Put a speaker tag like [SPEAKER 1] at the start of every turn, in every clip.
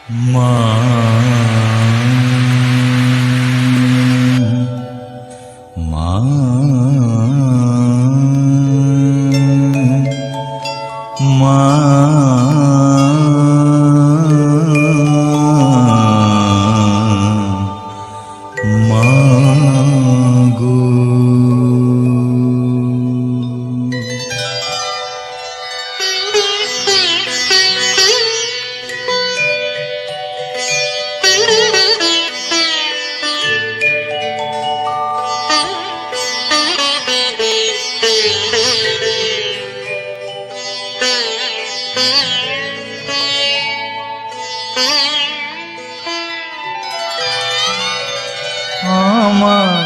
[SPEAKER 1] মা মা মা মা গো আমার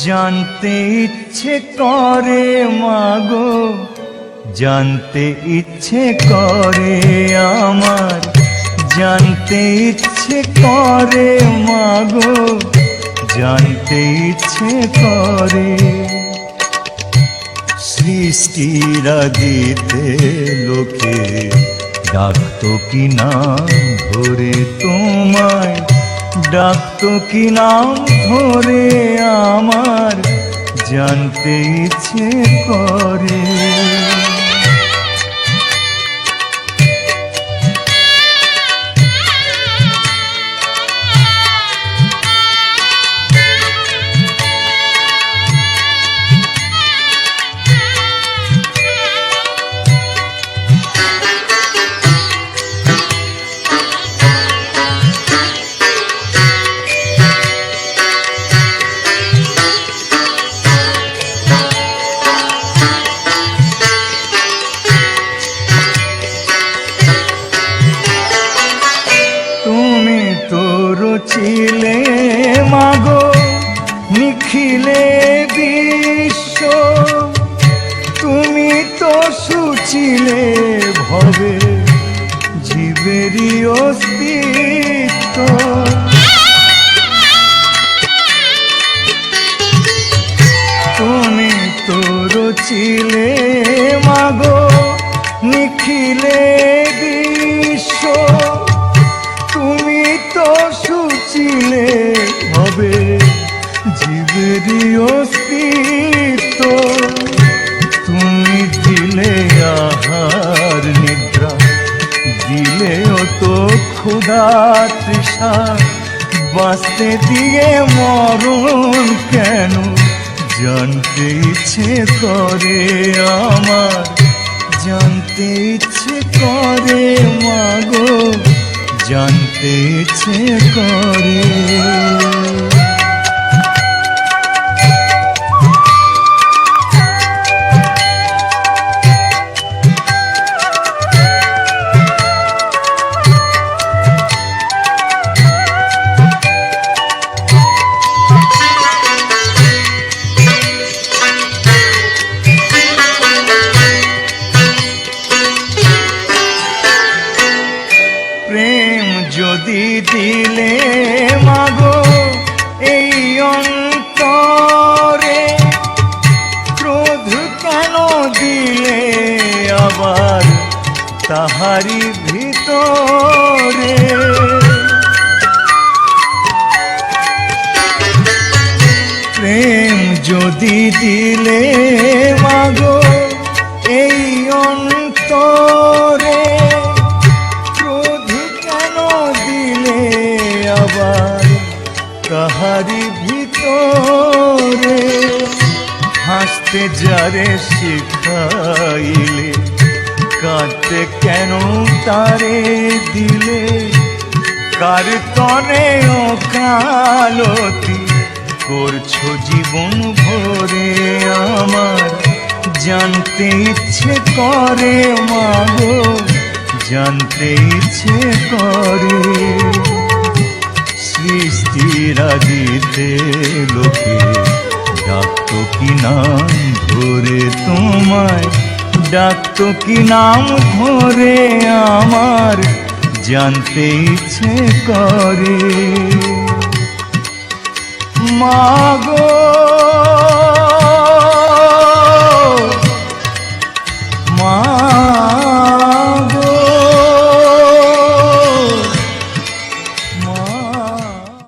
[SPEAKER 1] জানতে ইচ্ছে করে মাগো, জানতে ইচ্ছে করে আমার, জানতে ইচ্ছে করে মাগো, জানতে ইচ্ছে করে সৃষ্টিরা দিতে লোকে ডাকতো কি নাম ধরে তোমায়, ডাকতো কি নাম ধরে আমার, জানতে ইচ্ছে করে ছিলে মাগো নিখিলে বিশ্ব, তুমি তো সুছিলে ভবে জীবেরই অস্তিত্ব, তুমি তো রচিলে মাগো নিখিলে বিশ্ব, তুমি তো সুচিলে হবে জীবেরই অস্তিত্ব, তুমি দিলে আহার নিদ্রা, দিলেও তো ক্ষুধা তৃষা, বাঁচতে দিয়ে মরণ কেন জানতে ইচ্ছে করে আমার, জানতে ইচ্ছে করে মাগো, জানতে ইচ্ছে করে যদি দিলে মাগো এই অন্তরে, ক্রোধ কেন দিলে আবার তাহারি ভিতরে, প্রেম যদি দিলে মাগো এই অন্তরে, আবার কাহারি ভিতরে, হাসতে যারে শিখাইলে কাঁদতে কেন তারে দিলে, কার তরে ওকালতি করছো জীবন ভরে আমার, জানতে ইচ্ছে করে মাগো, জানতে ইচ্ছে করে সৃষ্টিরা দিতে লোকে ডাকতো কি নাম ধরে তোমায়, ডাকতো কি নাম ধরে আমার, জানতে ইচ্ছে করে মাগো।